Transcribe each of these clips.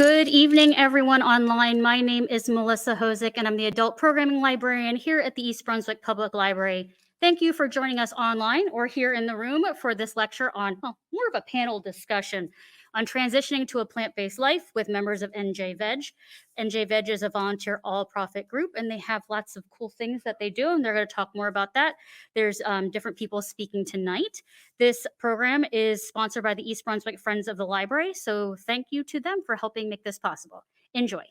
Good evening, everyone online. My name is Melissa Hosick, and I'm the Adult Programming Librarian here at the East Brunswick Public Library. Thank you for joining us online or here in the room for this lecture on more of a panel discussion on transitioning to a plant-based life with members of NJveg. NJveg is a volunteer all-profit group, and they have lots of cool things that they do, and they're going to talk more about that. There's different people speaking tonight. This program is sponsored by the East Brunswick Friends of the Library, so thank you to them for helping make this possible. Enjoy.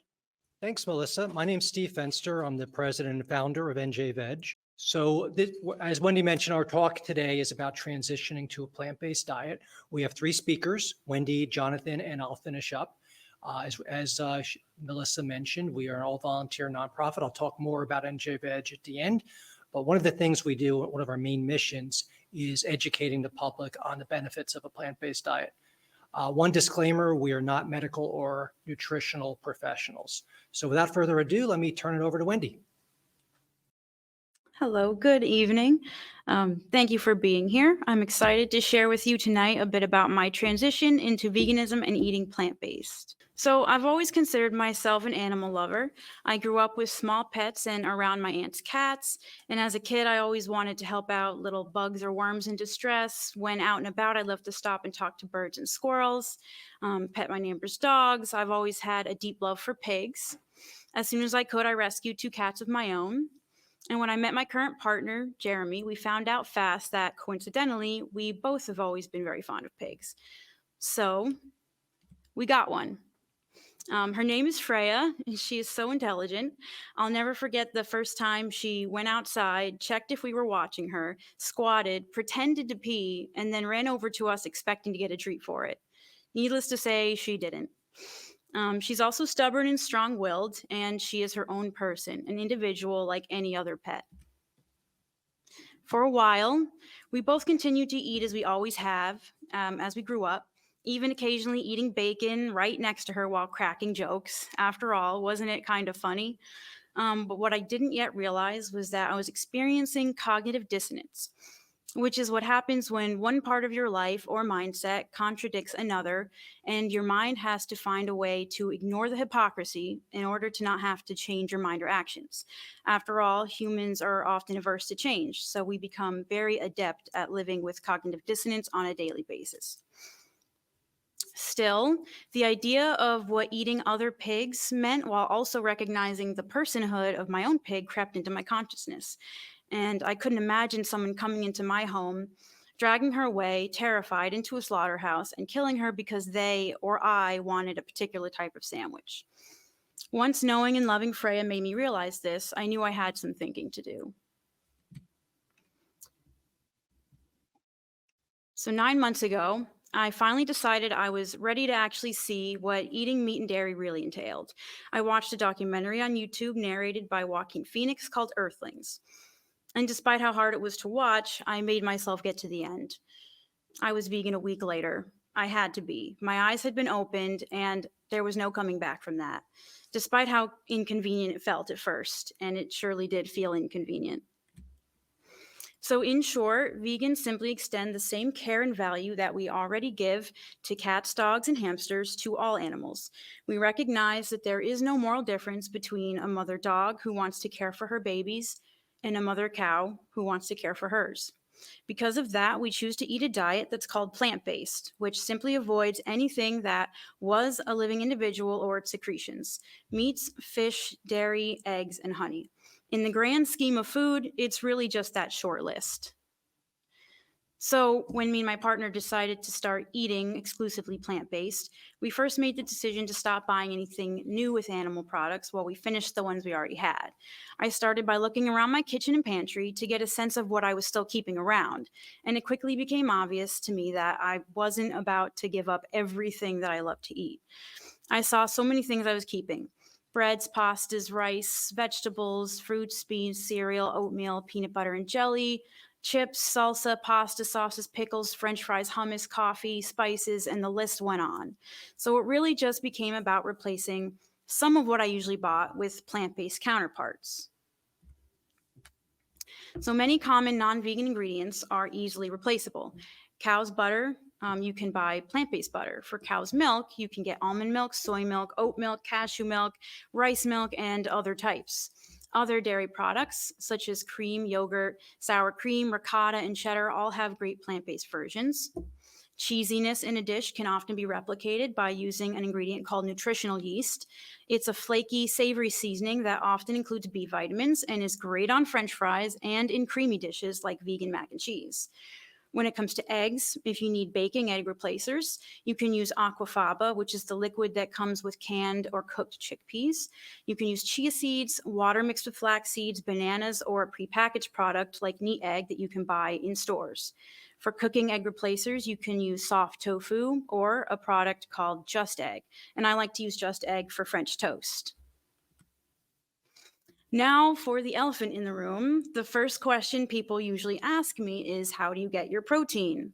Thanks, Melissa. My name's Steve Fenster. I'm the president and founder of NJveg. So as Wendy mentioned, our talk today is about transitioning to a plant-based diet. We have three speakers, Wendy, Jonathan, and I'll finish up. As Melissa mentioned, we are an all-volunteer nonprofit. I'll talk more about NJveg at the end. But one of the things we do, one of our main missions, is educating the public on the benefits of a plant-based diet. One disclaimer, we are not medical or nutritional professionals. So without further ado, let me turn it over to Wendy. Hello, good evening. Thank you for being here. I'm excited to share with you tonight a bit about my transition into veganism and eating plant-based. So I've always considered myself an animal lover. I grew up with small pets and around my aunt's cats. And as a kid, I always wanted to help out little bugs or worms in distress. When out and about, I loved to stop and talk to birds and squirrels, pet my neighbor's dogs. I've always had a deep love for pigs. As soon as I could, I rescued 2 cats of my own. And when I met my current partner, Jeremy, we found out fast that, coincidentally, we both have always been very fond of pigs. So we got one. Her name is Freya, and she is so intelligent. I'll never forget the first time she went outside, checked if we were watching her, squatted, pretended to pee, and then ran over to us expecting to get a treat for it. Needless to say, she didn't. She's also stubborn and strong-willed, and she is her own person, an individual like any other pet. For a while, we both continued to eat as we always have, as we grew up, even occasionally eating bacon right next to her while cracking jokes. After all, wasn't it kind of funny? But what I didn't yet realize was that I was experiencing cognitive dissonance, which is what happens when one part of your life or mindset contradicts another, and your mind has to find a way to ignore the hypocrisy in order to not have to change your mind or actions. After all, humans are often averse to change, so we become very adept at living with cognitive dissonance on a daily basis. Still, the idea of what eating other pigs meant while also recognizing the personhood of my own pig crept into my consciousness. And I couldn't imagine someone coming into my home, dragging her away, terrified, into a slaughterhouse and killing her because they or I wanted a particular type of sandwich. Once knowing and loving Freya made me realize this, I knew I had some thinking to do. So 9 months ago, I finally decided I was ready to actually see what eating meat and dairy really entailed. I watched a documentary on YouTube narrated by Joaquin Phoenix called Earthlings. And despite how hard it was to watch, I made myself get to the end. I was vegan a week later. I had to be. My eyes had been opened, and there was no coming back from that, despite how inconvenient it felt at first, and it surely did feel inconvenient. So in short, vegans simply extend the same care and value that we already give to cats, dogs, and hamsters to all animals. We recognize that there is no moral difference between a mother dog who wants to care for her babies and a mother cow who wants to care for hers. Because of that, we choose to eat a diet that's called plant-based, which simply avoids anything that was a living individual or its secretions: meats, fish, dairy, eggs, and honey. In the grand scheme of food, it's really just that short list. So when me and my partner decided to start eating exclusively plant-based, we first made the decision to stop buying anything new with animal products while we finished the ones we already had. I started by looking around my kitchen and pantry to get a sense of what I was still keeping around, and it quickly became obvious to me that I wasn't about to give up everything that I love to eat. I saw so many things I was keeping: breads, pastas, rice, vegetables, fruits, beans, cereal, oatmeal, peanut butter and jelly, chips, salsa, pasta, sauces, pickles, French fries, hummus, coffee, spices, and the list went on. So it really just became about replacing some of what I usually bought with plant-based counterparts. So many common non-vegan ingredients are easily replaceable: cow's butter, you can buy plant-based butter. For cow's milk, you can get almond milk, soy milk, oat milk, cashew milk, rice milk, and other types. Other dairy products, such as cream, yogurt, sour cream, ricotta, and cheddar, all have great plant-based versions. Cheesiness in a dish can often be replicated by using an ingredient called nutritional yeast. It's a flaky, savory seasoning that often includes B vitamins and is great on French fries and in creamy dishes like vegan mac and cheese. When it comes to eggs, if you need baking egg replacers, you can use aquafaba, which is the liquid that comes with canned or cooked chickpeas. You can use chia seeds, water mixed with flax seeds, bananas, or a prepackaged product like Neat Egg that you can buy in stores. For cooking egg replacers, you can use soft tofu or a product called Just Egg. And I like to use Just Egg for French toast. Now for the elephant in the room. The first question people usually ask me is, how do you get your protein?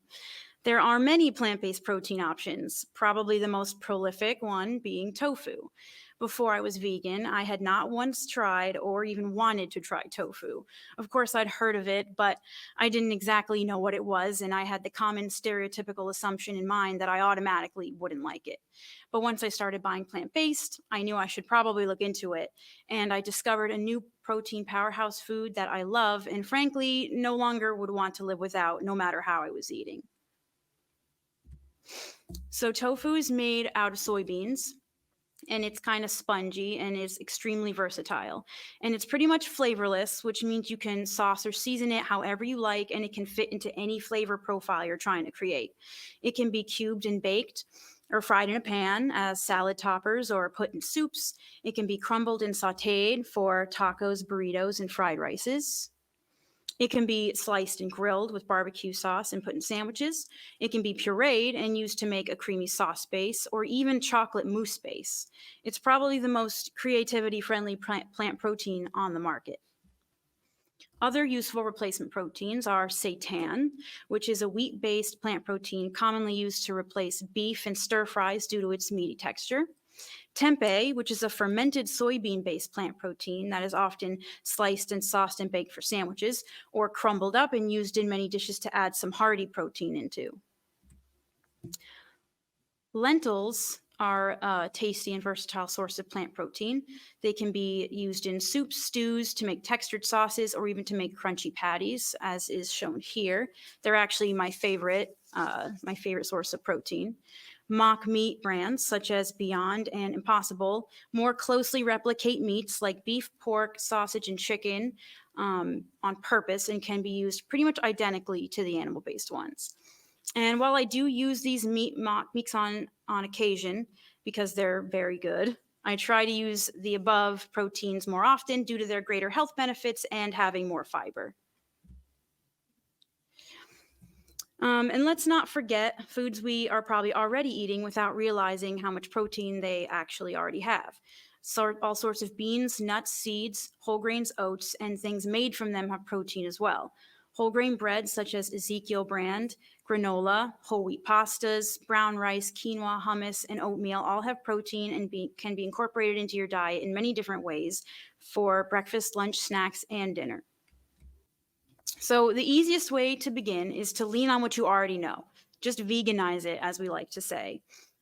There are many plant-based protein options, probably the most prolific one being tofu. Before I was vegan, I had not once tried or even wanted to try tofu. Of course, I'd heard of it, but I didn't exactly know what it was, and I had the common stereotypical assumption in mind that I automatically wouldn't like it. But once I started buying plant-based, I knew I should probably look into it, and I discovered a new protein powerhouse food that I love and frankly no longer would want to live without, no matter how I was eating. So tofu is made out of soybeans, and it's kind of spongy and is extremely versatile. And it's pretty much flavorless, which means you can sauce or season it however you like, and it can fit into any flavor profile you're trying to create. It can be cubed and baked or fried in a pan as salad toppers or put in soups. It can be crumbled and sauteed for tacos, burritos, and fried rices. It can be sliced and grilled with barbecue sauce and put in sandwiches. It can be pureed and used to make a creamy sauce base or even chocolate mousse base. It's probably the most creativity-friendly plant protein on the market. Other useful replacement proteins are seitan, which is a wheat-based plant protein commonly used to replace beef and stir fries due to its meaty texture. Tempeh, which is a fermented soybean-based plant protein that is often sliced and sauced and baked for sandwiches, or crumbled up and used in many dishes to add some hearty protein into. Lentils are a tasty and versatile source of plant protein. They can be used in soups, stews, to make textured sauces, or even to make crunchy patties, as is shown here. They're actually my favorite source of protein. Mock meat brands such as Beyond and Impossible more closely replicate meats like beef, pork, sausage, and chicken on purpose and can be used pretty much identically to the animal-based ones. And while I do use these mock meats on occasion because they're very good, I try to use the above proteins more often due to their greater health benefits and having more fiber. And let's not forget foods we are probably already eating without realizing how much protein they actually already have. So all sorts of beans, nuts, seeds, whole grains, oats, and things made from them have protein as well. Whole grain breads such as Ezekiel brand, granola, whole wheat pastas, brown rice, quinoa, hummus, and oatmeal all have protein and can be incorporated into your diet in many different ways for breakfast, lunch, snacks, and dinner. So the easiest way to begin is to lean on what you already know. Just veganize it, as we like to say.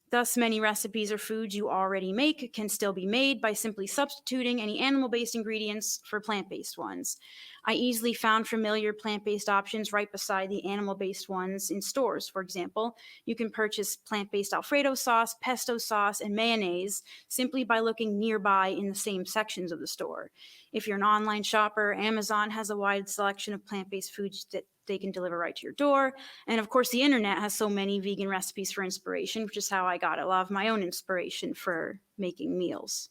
Thus, many recipes or foods you already make can still be made by simply substituting any animal-based ingredients for plant-based ones. I easily found familiar plant-based options right beside the animal-based ones in stores. For example, you can purchase plant-based Alfredo sauce, pesto sauce, and mayonnaise simply by looking nearby in the same sections of the store. If you're an online shopper, Amazon has a wide selection of plant-based foods that they can deliver right to your door. And of course, the internet has so many vegan recipes for inspiration, which is how I got a lot of my own inspiration for making meals.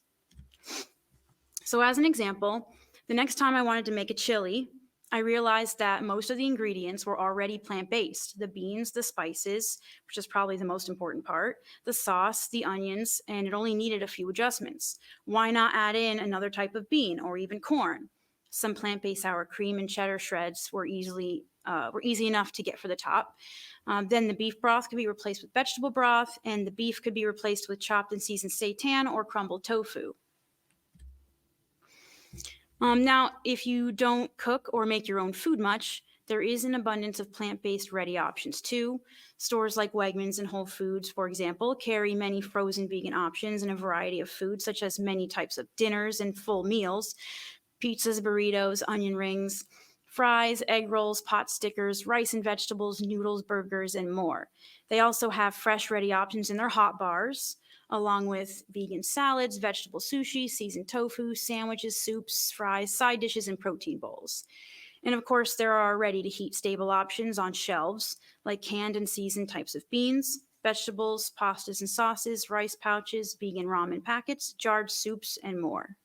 So as an example, the next time I wanted to make a chili, I realized that most of the ingredients were already plant-based. The beans, the spices, which is probably the most important part, the sauce, the onions, and it only needed a few adjustments. Why not add in another type of bean or even corn? Some plant-based sour cream and cheddar shreds were easy enough to get for the top. Then the beef broth could be replaced with vegetable broth, and the beef could be replaced with chopped and seasoned seitan or crumbled tofu. Now, if you don't cook or make your own food much, there is an abundance of plant-based ready options too. Stores like Wegmans and Whole Foods, for example, carry many frozen vegan options and a variety of foods, such as many types of dinners and full meals, pizzas, burritos, onion rings, fries, egg rolls, pot stickers, rice and vegetables, noodles, burgers, and more. They also have fresh ready options in their hot bars, along with vegan salads, vegetable sushi, seasoned tofu, sandwiches, soups, fries, side dishes, and protein bowls. And of course, there are ready to heat stable options on shelves, like canned and seasoned types of beans, vegetables, pastas and sauces, rice pouches, vegan ramen packets, jarred soups, and more.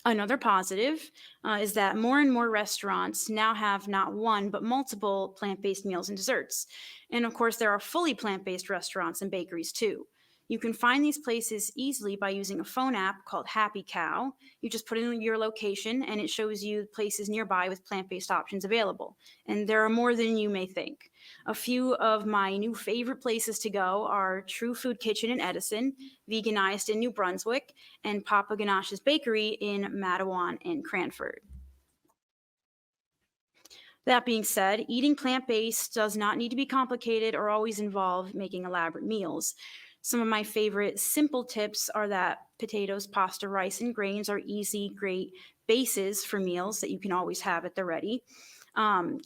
Another positive is that more and more restaurants now have not one, but multiple plant-based meals and desserts. And of course, there are fully plant-based restaurants and bakeries too. You can find these places easily by using a phone app called Happy Cow. You just put in your location and it shows you places nearby with plant-based options available. And there are more than you may think. A few of my new favorite places to go are True Food Kitchen in Edison, Veganized in New Brunswick, and Papa Ganache's Bakery in Matawan and Cranford. That being said, eating plant-based does not need to be complicated or always involve making elaborate meals. Some of my favorite simple tips are that potatoes, pasta, rice, and grains are easy, great bases for meals that you can always have at the ready.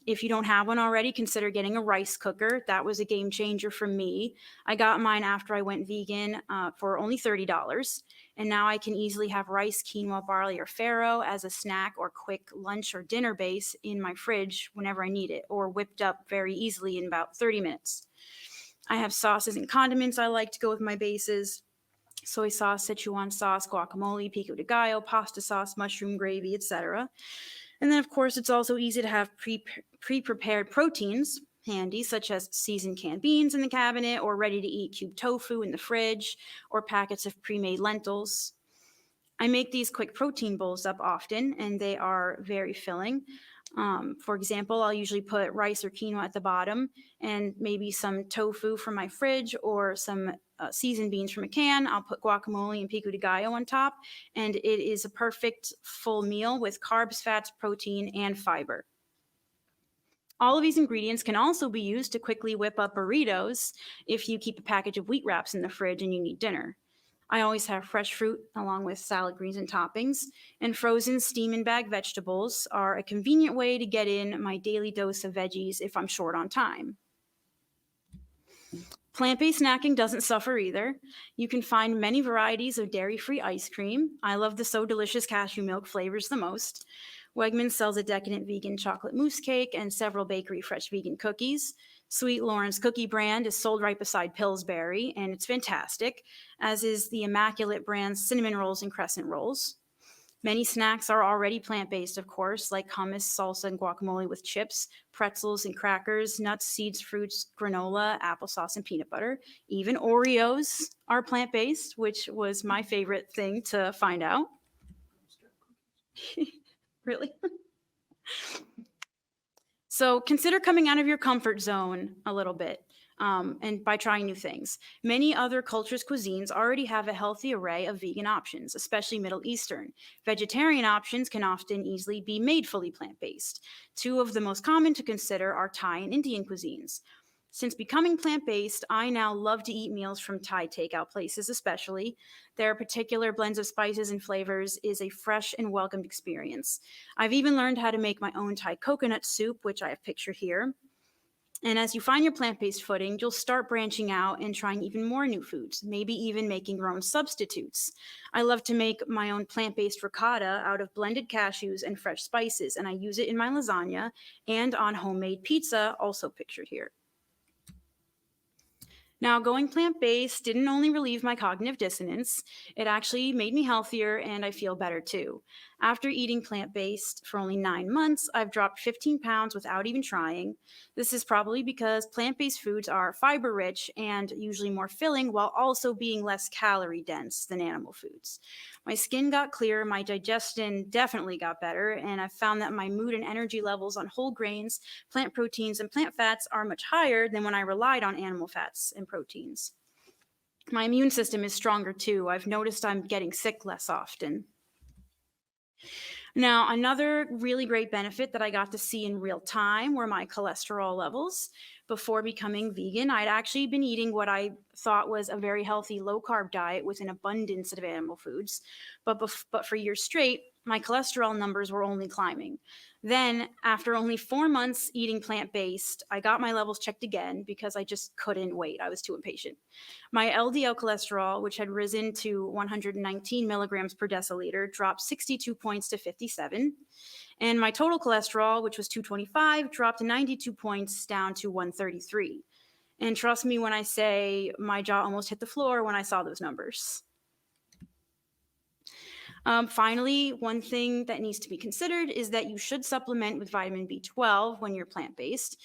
If you don't have one already, consider getting a rice cooker. That was a game changer for me. I got mine after I went vegan for only $30. And now I can easily have rice, quinoa, barley, or farro as a snack or quick lunch or dinner base in my fridge whenever I need it, or whipped up very easily in about 30 minutes. I have sauces and condiments I like to go with my bases: soy sauce, Sichuan sauce, guacamole, pico de gallo, pasta sauce, mushroom gravy, etc. And then, of course, it's also easy to have pre-prepared proteins handy, such as seasoned canned beans in the cabinet, or ready-to-eat cube tofu in the fridge, or packets of pre-made lentils. I make these quick protein bowls up often, and they are very filling. For example, I'll usually put rice or quinoa at the bottom and maybe some tofu from my fridge or some seasoned beans from a can. I'll put guacamole and pico de gallo on top, and it is a perfect full meal with carbs, fats, protein, and fiber. All of these ingredients can also be used to quickly whip up burritos if you keep a package of wheat wraps in the fridge and you need dinner. I always have fresh fruit along with salad greens and toppings, and frozen steam and bag vegetables are a convenient way to get in my daily dose of veggies if I'm short on time. Plant-based snacking doesn't suffer either. You can find many varieties of dairy-free ice cream. I love the So Delicious cashew milk flavors the most. Wegmans sells a decadent vegan chocolate mousse cake and several bakery fresh vegan cookies. Sweet Lauren's cookie brand is sold right beside Pillsbury, and it's fantastic, as is the Immaculate brand's cinnamon rolls and crescent rolls. Many snacks are already plant-based, of course, like hummus, salsa, and guacamole with chips, pretzels and crackers, nuts, seeds, fruits, granola, applesauce, and peanut butter. Even Oreos are plant-based, which was my favorite thing to find out. Really? So consider coming out of your comfort zone a little bit, and by trying new things. Many other cultures' cuisines already have a healthy array of vegan options, especially Middle Eastern. Vegetarian options can often easily be made fully plant-based. Two of the most common to consider are Thai and Indian cuisines. Since becoming plant-based, I now love to eat meals from Thai takeout places especially. Their particular blends of spices and flavors is a fresh and welcomed experience. I've even learned how to make my own Thai coconut soup, which I have pictured here. And as you find your plant-based footing, you'll start branching out and trying even more new foods, maybe even making your own substitutes. I love to make my own plant-based ricotta out of blended cashews and fresh spices, and I use it in my lasagna and on homemade pizza, also pictured here. Now, going plant-based didn't only relieve my cognitive dissonance, it actually made me healthier and I feel better too. After eating plant-based for only 9 months, I've dropped 15 pounds without even trying. This is probably because plant-based foods are fiber-rich and usually more filling while also being less calorie-dense than animal foods. My skin got clearer, my digestion definitely got better, and I've found that my mood and energy levels on whole grains, plant proteins, and plant fats are much higher than when I relied on animal fats and proteins. My immune system is stronger too. I've noticed I'm getting sick less often. Now, another really great benefit that I got to see in real time were my cholesterol levels. Before becoming vegan, I'd actually been eating what I thought was a very healthy low carb diet with an abundance of animal foods. But for years straight, my cholesterol numbers were only climbing. Then, after only 4 months eating plant based, I got my levels checked again because I just couldn't wait. I was too impatient. My LDL cholesterol, which had risen to 119 milligrams per deciliter, dropped 62 points to 57. And my total cholesterol, which was 225, dropped 92 points down to 133. And trust me when I say my jaw almost hit the floor when I saw those numbers. Finally, one thing that needs to be considered is that you should supplement with vitamin B12 when you're plant-based.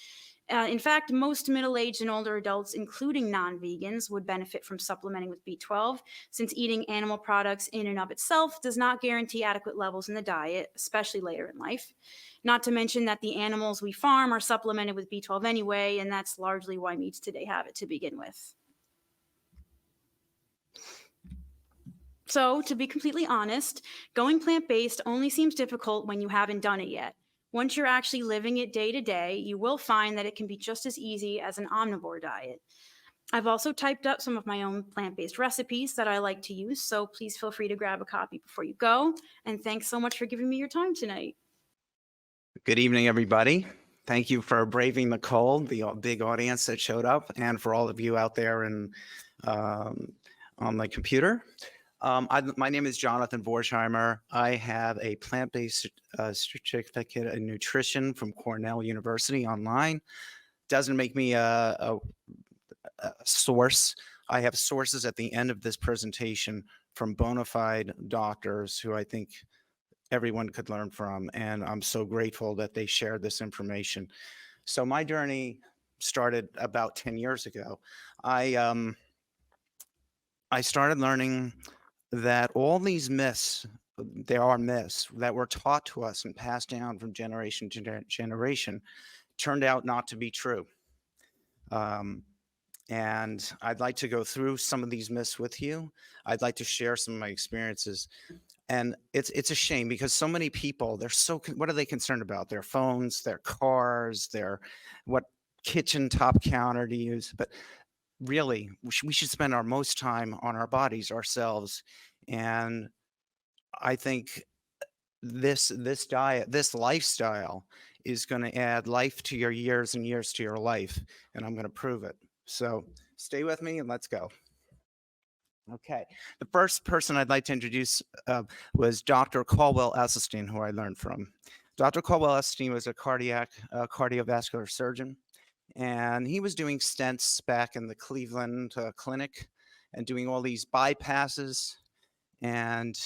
In fact, most middle-aged and older adults, including non-vegans, would benefit from supplementing with B12, since eating animal products in and of itself does not guarantee adequate levels in the diet, especially later in life. Not to mention that the animals we farm are supplemented with B12 anyway, and that's largely why meats today have it to begin with. So, to be completely honest, going plant-based only seems difficult when you haven't done it yet. Once you're actually living it day to day, you will find that it can be just as easy as an omnivore diet. I've also typed up some of my own plant-based recipes that I like to use, so please feel free to grab a copy before you go. And thanks so much for giving me your time tonight. Good evening, everybody. Thank you for braving the cold, the big audience that showed up, and for all of you out there on the computer. My name is Jonathan Vorsheimer. I have a plant-based certificate in nutrition from Cornell University online. Doesn't make me a source. I have sources at the end of this presentation from bona fide doctors who I think everyone could learn from, and I'm so grateful that they shared this information. So my journey started about 10 years ago. I started learning that all these myths, there are myths that were taught to us and passed down from generation to generation, turned out not to be true. And I'd like to go through some of these myths with you. I'd like to share some of my experiences. And it's a shame because so many people, what are they concerned about? Their phones, their cars, what kitchen top counter to use. But really, we should spend our most time on our bodies, ourselves. And I think this diet, this lifestyle is going to add life to your years and years to your life. And I'm going to prove it. So stay with me and let's go. Okay, the first person I'd like to introduce was Dr. Caldwell Esselstyn, who I learned from. Dr. Caldwell Esselstyn was a cardiovascular surgeon, and he was doing stents back in the Cleveland clinic and doing all these bypasses. And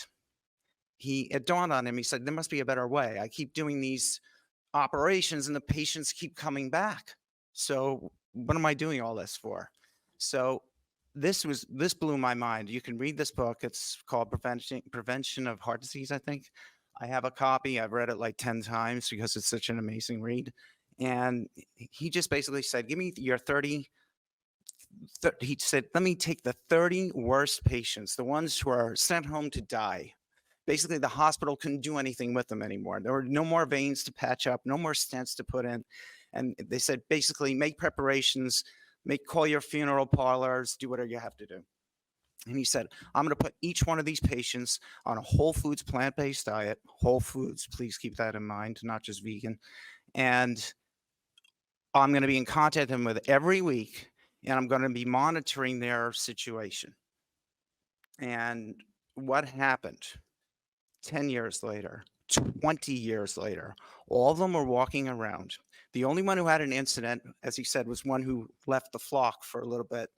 it dawned on him, he said, there must be a better way. I keep doing these operations and the patients keep coming back. So what am I doing all this for? So this blew my mind. You can read this book. It's called Prevention of Heart Disease, I think. I have a copy. I've read it like 10 times because it's such an amazing read. And he just basically said, give me your 30. He said, let me take the 30 worst patients, the ones who are sent home to die. Basically, the hospital couldn't do anything with them anymore. There were no more veins to patch up, no more stents to put in. And they said, basically, make preparations, call your funeral parlors, do whatever you have to do. And he said, I'm going to put each one of these patients on a whole foods plant-based diet, whole foods, please keep that in mind, not just vegan. And I'm going to be in contact with them every week, and I'm going to be monitoring their situation. And what happened? 10 years later, 20 years later, all of them were walking around. The only one who had an incident, as he said, was one who left the flock for a little bit,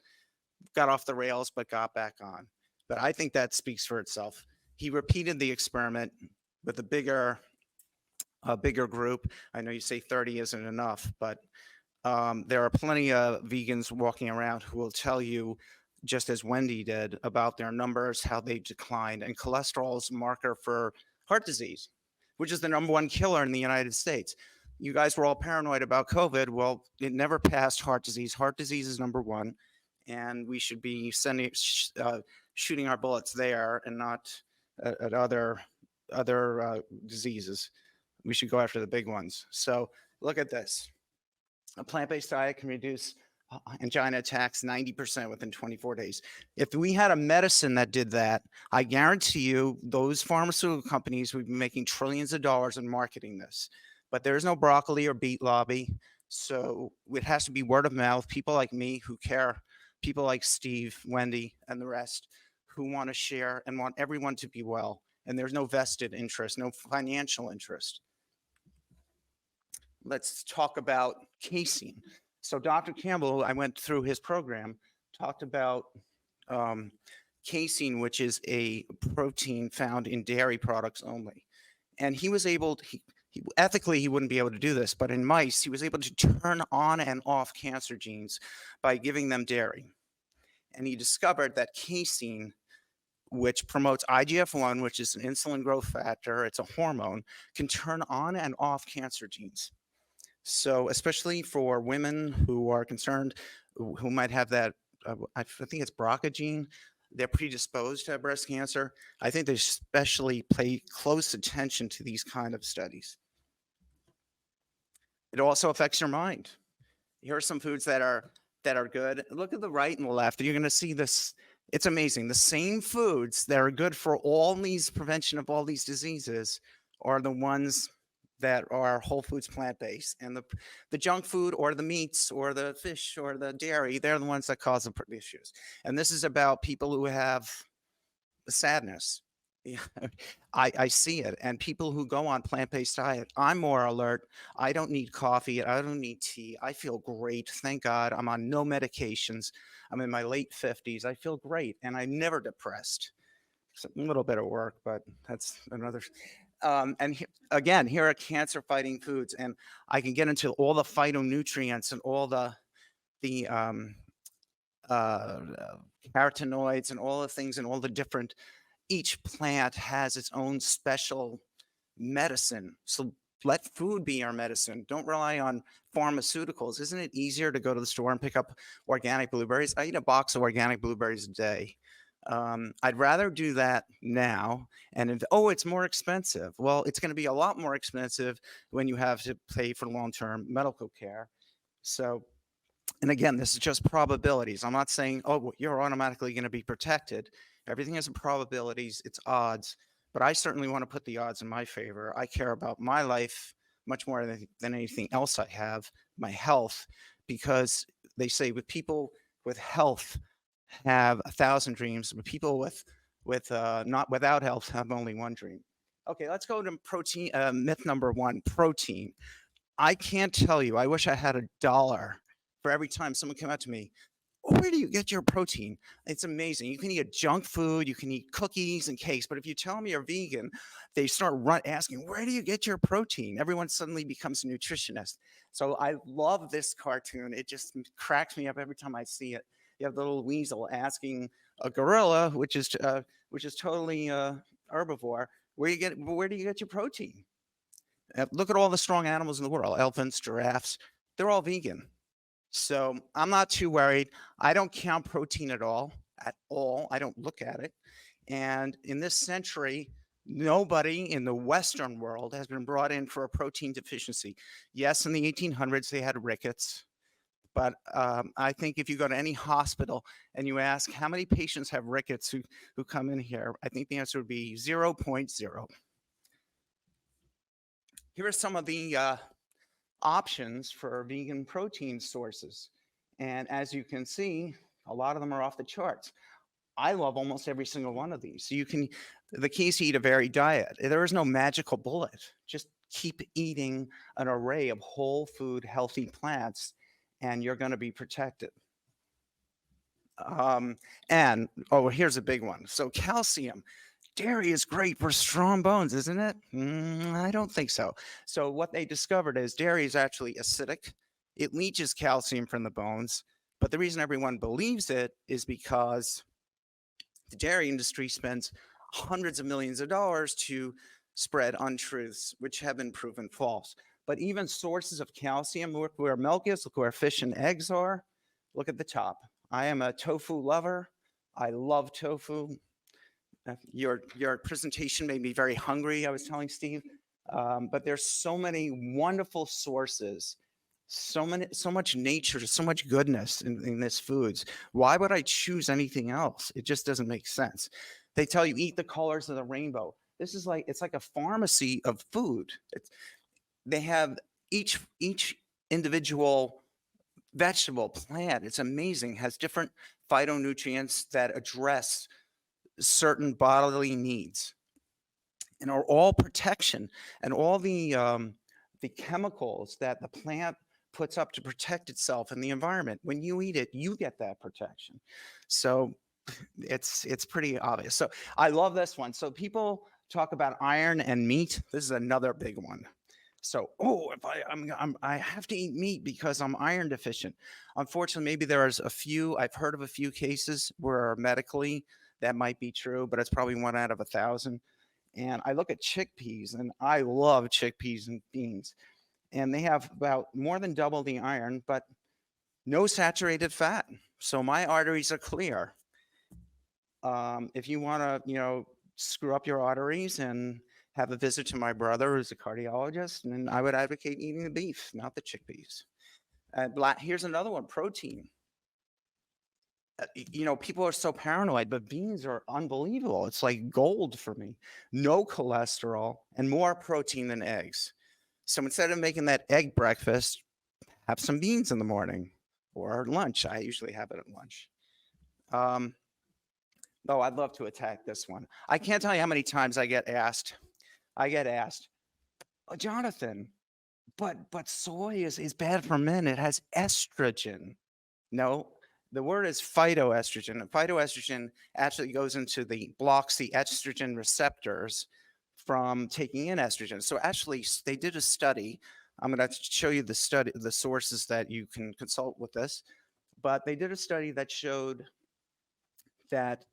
got off the rails, but got back on. But I think that speaks for itself. He repeated the experiment with a bigger group. I know you say 30 isn't enough, but there are plenty of vegans walking around who will tell you, just as Wendy did, about their numbers, how they declined. And cholesterol is a marker for heart disease, which is the #1 killer in the United States. You guys were all paranoid about COVID. Well, it never passed heart disease. Heart disease is #1, and we should be shooting our bullets there and not at other diseases. We should go after the big ones. So look at this. A plant-based diet can reduce angina attacks 90% within 24 days. If we had a medicine that did that, I guarantee you those pharmaceutical companies would be making trillions of dollars in marketing this. But there's no broccoli or beet lobby. So it has to be word of mouth, people like me who care, people like Steve, Wendy, and the rest who want to share and want everyone to be well. And there's no vested interest, no financial interest. Let's talk about casein. So Dr. Campbell, I went through his program, talked about casein, which is a protein found in dairy products only. And he was able to, ethically, he wouldn't be able to do this, but in mice, he was able to turn on and off cancer genes by giving them dairy. And he discovered that casein, which promotes IGF-1, which is an insulin growth factor, it's a hormone, can turn on and off cancer genes. So especially for women who are concerned, who might have that, I think it's BRCA gene, they're predisposed to have breast cancer. I think they especially pay close attention to these kind of studies. It also affects your mind. Here are some foods that are good. Look at the right and the left. You're going to see this. It's amazing. The same foods that are good for all these prevention of all these diseases are the ones that are whole foods plant-based, and the junk food or the meats or the fish or the dairy, they're the ones that cause the issues. And this is about people who have sadness. Yeah, I see it. And people who go on plant-based diet, I'm more alert. I don't need coffee. I don't need tea. I feel great. Thank God. I'm on no medications. I'm in my late 50s. I feel great. And I'm never depressed. It's a little bit of work, but that's another. And again, here are cancer-fighting foods. And I can get into all the phytonutrients and all the carotenoids and all the things and all the different. Each plant has its own special medicine. So let food be our medicine. Don't rely on pharmaceuticals. Isn't it easier to go to the store and pick up organic blueberries? I eat a box of organic blueberries a day. I'd rather do that now. And it's more expensive. Well, it's going to be a lot more expensive when you have to pay for long-term medical care. So, and again, this is just probabilities. I'm not saying, you're automatically going to be protected. Everything is probabilities, it's odds, but I certainly want to put the odds in my favor. I care about my life much more than anything else I have, my health, because they say with people with health have 1,000 dreams, but people not without health have only one dream. Okay, let's go to protein, myth number one, protein. I can't tell you, I wish I had $1 for every time someone came out to me, where do you get your protein? It's amazing. You can eat junk food, you can eat cookies and cakes, but if you tell them you're vegan, they start asking, where do you get your protein? Everyone suddenly becomes a nutritionist. So I love this cartoon. It just cracks me up every time I see it. You have the little weasel asking a gorilla, which is totally herbivore, where do you get your protein? Look at all the strong animals in the world, elephants, giraffes, they're all vegan. So I'm not too worried. I don't count protein at all. I don't look at it. And in this century, nobody in the Western world has been brought in for a protein deficiency. Yes, in the 1800s, they had rickets. But I think if you go to any hospital and you ask how many patients have rickets who come in here, I think the answer would be 0.0. Here are some of the options for vegan protein sources. And as you can see, a lot of them are off the charts. I love almost every single one of these. So the key is to eat a varied diet. There is no magical bullet. Just keep eating an array of whole food, healthy plants, and you're going to be protected. Here's a big one. So calcium. Dairy is great for strong bones, isn't it? I don't think so. So what they discovered is dairy is actually acidic. It leaches calcium from the bones. But the reason everyone believes it is because the dairy industry spends hundreds of millions of dollars to spread untruths, which have been proven false. But even sources of calcium, look where milk is, look where fish and eggs are. Look at the top. I am a tofu lover. I love tofu. Your presentation made me very hungry, I was telling Steve. But there's so many wonderful sources, so much nature, so much goodness in this foods. Why would I choose anything else? It just doesn't make sense. They tell you eat the colors of the rainbow. This is like, it's like a pharmacy of food. They have each individual vegetable, plant, it's amazing, has different phytonutrients that address certain bodily needs and are all protection, and all the chemicals that the plant puts up to protect itself in the environment. When you eat it, you get that protection. So it's pretty obvious. So I love this one. So people talk about iron and meat. This is another big one. So, if I have to eat meat because I'm iron deficient. Unfortunately, maybe there's I've heard of a few cases where medically that might be true, but it's probably 1 out of 1,000. And I look at chickpeas, and I love chickpeas and beans. And they have about more than double the iron, but no saturated fat. So my arteries are clear. If you want to, screw up your arteries and have a visit to my brother who's a cardiologist, and I would advocate eating the beef, not the chickpeas. Here's another one, protein. People are so paranoid, but beans are unbelievable. It's like gold for me. No cholesterol and more protein than eggs. So instead of making that egg breakfast, have some beans in the morning or lunch. I usually have it at lunch. Though I'd love to attack this one. I can't tell you how many times I get asked, "Oh, Jonathan, but soy is bad for men. It has estrogen." No, the word is phytoestrogen. And phytoestrogen actually blocks the estrogen receptors from taking in estrogen. So actually, they did a study. I'm going to show you the sources that you can consult with this. But they did a study that showed that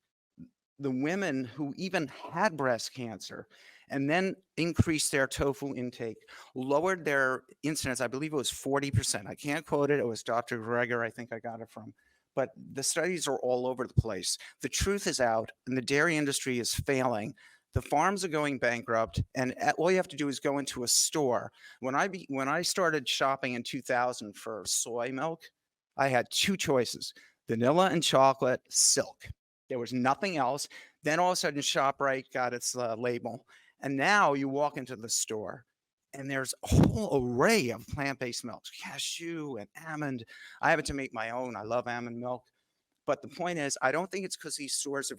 the women who even had breast cancer and then increased their tofu intake lowered their incidence. I believe it was 40%. I can't quote it. It was Dr. Greger, I think I got it from. But the studies are all over the place. The truth is out, and the dairy industry is failing. The farms are going bankrupt, and all you have to do is go into a store. When I started shopping in 2000 for soy milk, I had 2 choices: vanilla and chocolate, silk. There was nothing else. Then all of a sudden, ShopRite got its label. And now you walk into the store, and there's a whole array of plant-based milks, cashew and almond. I have it to make my own. I love almond milk. But the point is, I don't think it's because these stores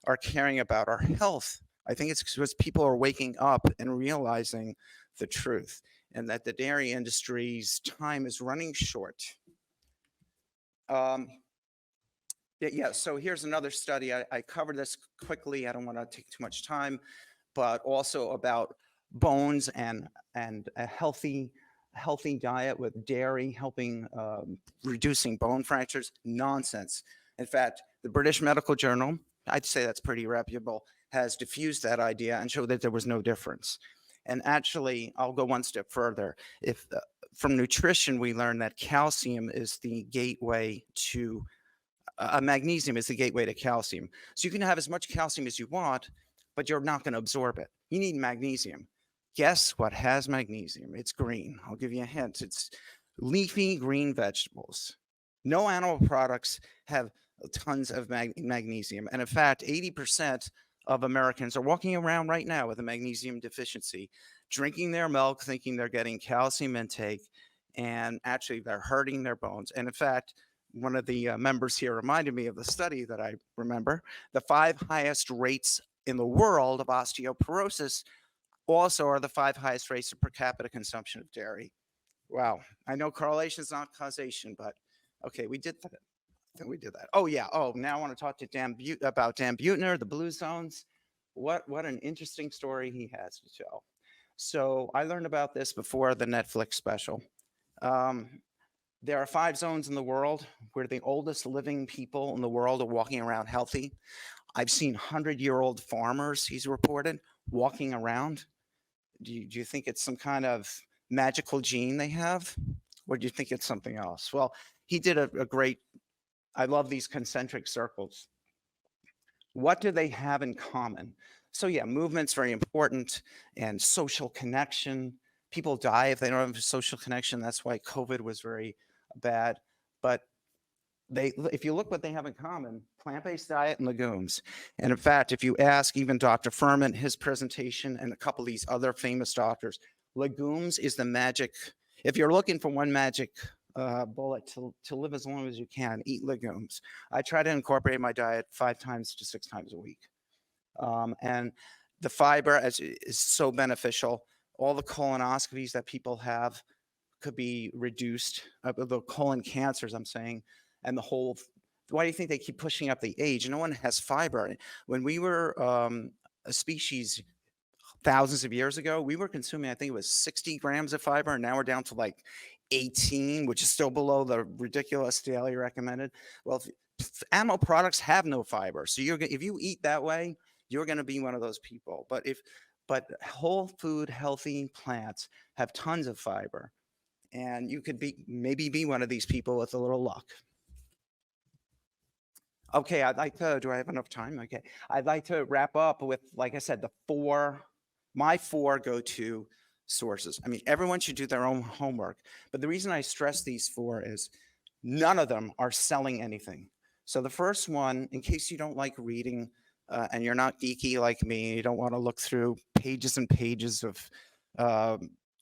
are caring about our health. I think it's because people are waking up and realizing the truth, and that the dairy industry's time is running short. So here's another study. I covered this quickly. I don't want to take too much time, but also about bones and a healthy diet with dairy helping reducing bone fractures. Nonsense. In fact, the British Medical Journal, I'd say that's pretty reputable, has diffused that idea and showed that there was no difference. And actually, I'll go one step further. From nutrition, we learned that calcium is the gateway to magnesium is the gateway to calcium. So you can have as much calcium as you want, but you're not going to absorb it. You need magnesium. Guess what has magnesium? It's green. I'll give you a hint. It's leafy green vegetables. No animal products have tons of magnesium. And in fact, 80% of Americans are walking around right now with a magnesium deficiency, drinking their milk, thinking they're getting calcium intake, and actually they're hurting their bones. And in fact, one of the members here reminded me of the study that I remember. The 5 highest rates in the world of osteoporosis also are the 5 highest rates of per capita consumption of dairy. Wow. I know correlation is not causation, but okay, we did that. I think we did that. Oh, yeah. Oh, now I want to talk to about Dan Buettner, the Blue Zones. What an interesting story he has to tell. So I learned about this before the Netflix special. There are 5 zones in the world where the oldest living people in the world are walking around healthy. I've seen 100-year-old farmers, he's reported, walking around. Do you think it's some kind of magical gene they have? Or do you think it's something else? Well, he did a great, I love these concentric circles. What do they have in common? So yeah, movement's very important, and social connection. People die if they don't have a social connection. That's why COVID was very bad. But if you look what they have in common, plant-based diet and legumes. And in fact, if you ask even Dr. Furman, his presentation, and a couple of these other famous doctors, legumes is the magic. If you're looking for one magic bullet to live as long as you can, eat legumes. I try to incorporate my diet 5 times to 6 times a week. And the fiber is so beneficial. All the colonoscopies that people have could be reduced, the colon cancers, I'm saying, and the whole, why do you think they keep pushing up the age? No one has fiber. When we were a species thousands of years ago, we were consuming, I think it was 60 grams of fiber, and now we're down to like 18, which is still below the ridiculous daily recommended. Well, animal products have no fiber. So if you eat that way, you're going to be one of those people. But whole food, healthy plants have tons of fiber. And you could maybe be one of these people with a little luck. Okay, do I have enough time? Okay, I'd like to wrap up with, like I said, my four go-to sources. I mean, everyone should do their own homework, but the reason I stress these 4 is none of them are selling anything. So the first one, in case you don't like reading and you're not geeky like me, you don't want to look through pages and pages of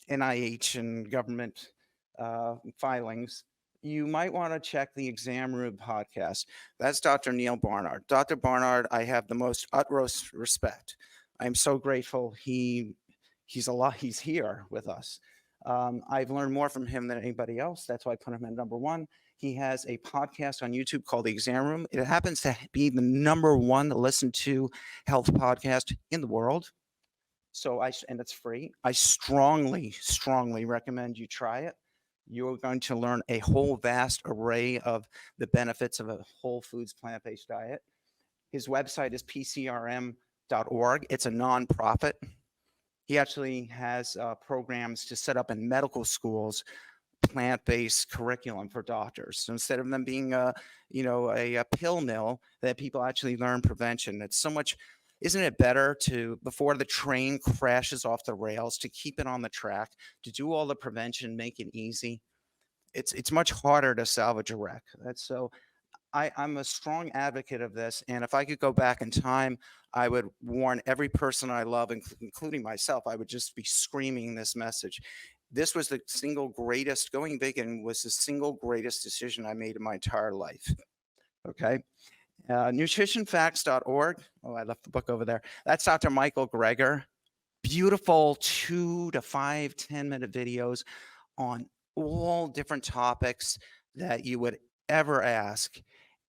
NIH and government filings, you might want to check the Exam Room podcast. That's Dr. Neil Barnard. Dr. Barnard, I have the most utmost respect. I'm so grateful he's here with us. I've learned more from him than anybody else. That's why I put him at number 1. He has a podcast on YouTube called The Exam Room. It happens to be the number 1 listened to health podcast in the world. And it's free. I strongly, strongly recommend you try it. You're going to learn a whole vast array of the benefits of a whole foods plant-based diet. His website is pcrm.org. It's a nonprofit. He actually has programs to set up in medical schools, plant-based curriculum for doctors. So instead of them being a pill mill, that people actually learn prevention. It's so much. Isn't it better before the train crashes off the rails, to keep it on the track, to do all the prevention, make it easy? It's much harder to salvage a wreck. I'm a strong advocate of this. And if I could go back in time, I would warn every person I love, including myself. I would just be screaming this message. This was the single greatest, going vegan was the single greatest decision I made in my entire life. Okay. Nutritionfacts.org. Oh, I left the book over there. That's Dr. Michael Greger. Beautiful 2 to 5, 10-minute videos on all different topics that you would ever ask.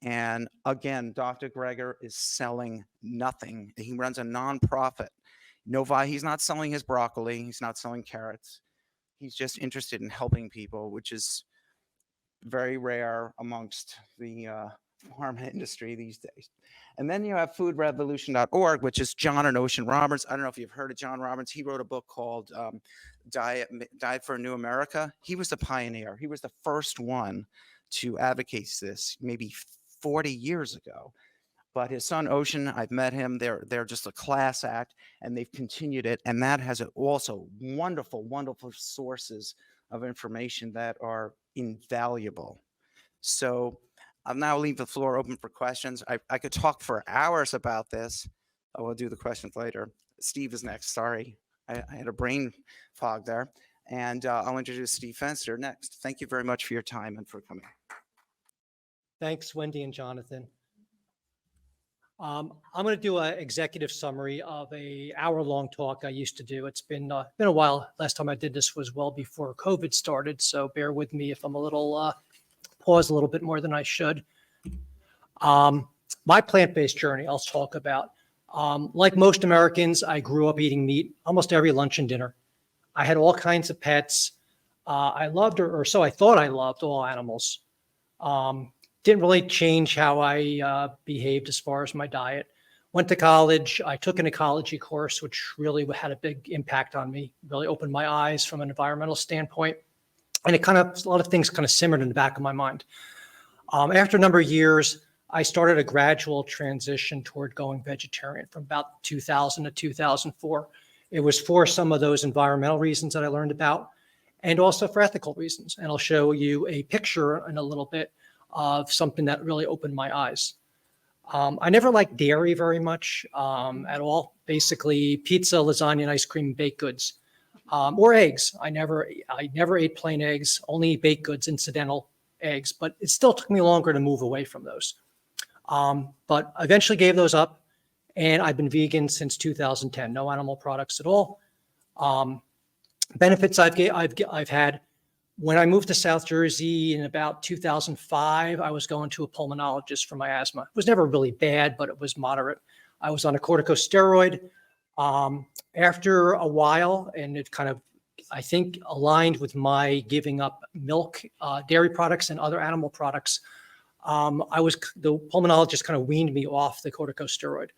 And again, Dr. Greger is selling nothing. He runs a nonprofit. He's not selling his broccoli. He's not selling carrots. He's just interested in helping people, which is very rare amongst the pharma industry these days. And then you have foodrevolution.org, which is John and Ocean Roberts. I don't know if you've heard of John Roberts. He wrote a book called Diet for a New America. He was the pioneer. He was the first one to advocate this maybe 40 years ago. But his son Ocean, I've met him. They're just a class act, and they've continued it. And that has also wonderful, wonderful sources of information that are invaluable. So I'll now leave the floor open for questions. I could talk for hours about this. I will do the questions later. Steve is next. Sorry, I had a brain fog there. And I'll introduce Steve Fenster next. Thank you very much for your time and for coming. Thanks, Wendy and Jonathan. I'm going to do an executive summary of a hour-long talk I used to do. It's been a while. Last time I did this was well before COVID started, so bear with me if I'm a little pause a little bit more than I should. My plant-based journey I'll talk about. Like most Americans, I grew up eating meat almost every lunch and dinner. I had all kinds of pets. I loved, or so I thought I loved, all animals. Didn't really change how I behaved as far as my diet. Went to college. I took an ecology course, which really had a big impact on me, really opened my eyes from an environmental standpoint. And a lot of things kind of simmered in the back of my mind. After a number of years, I started a gradual transition toward going vegetarian from about 2000 to 2004. It was for some of those environmental reasons that I learned about, and also for ethical reasons. And I'll show you a picture in a little bit of something that really opened my eyes. I never liked dairy very much at all. Basically, pizza, lasagna, and ice cream, baked goods, or eggs. I never ate plain eggs, only baked goods, incidental eggs. But it still took me longer to move away from those. But I eventually gave those up, and I've been vegan since 2010. No animal products at all. Benefits I've had. When I moved to South Jersey in about 2005, I was going to a pulmonologist for my asthma. It was never really bad, but it was moderate. I was on a corticosteroid. After a while, and it kind of, I think, aligned with my giving up milk, dairy products, and other animal products, the pulmonologist kind of weaned me off the corticosteroid.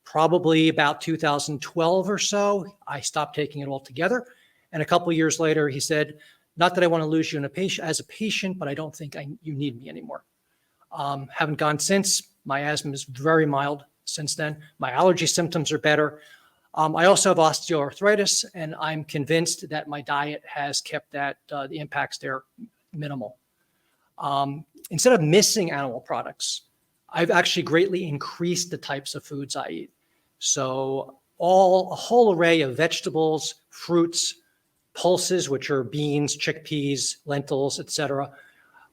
Probably about 2012 or so, I stopped taking it altogether. And a couple of years later, he said, not that I want to lose you as a patient, but I don't think you need me anymore. Haven't gone since. My asthma is very mild since then. My allergy symptoms are better. I also have osteoarthritis, and I'm convinced that my diet has kept the impacts there minimal. Instead of missing animal products, I've actually greatly increased the types of foods I eat. So a whole array of vegetables, fruits, pulses, which are beans, chickpeas, lentils, etc.,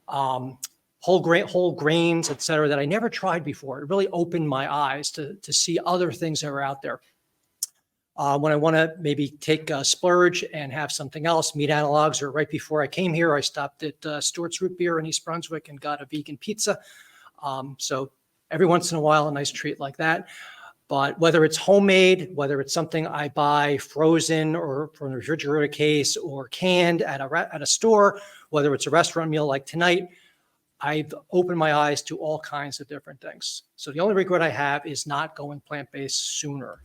whole grains, etc., that I never tried before. It really opened my eyes to see other things that are out there. When I want to maybe take a splurge and have something else, meat analogs, or right before I came here, I stopped at Stewart's Root Beer in East Brunswick and got a vegan pizza. So every once in a while, a nice treat like that. But whether it's homemade, whether it's something I buy frozen or from a refrigerator case or canned at a store, whether it's a restaurant meal like tonight, I've opened my eyes to all kinds of different things. So the only regret I have is not going plant-based sooner.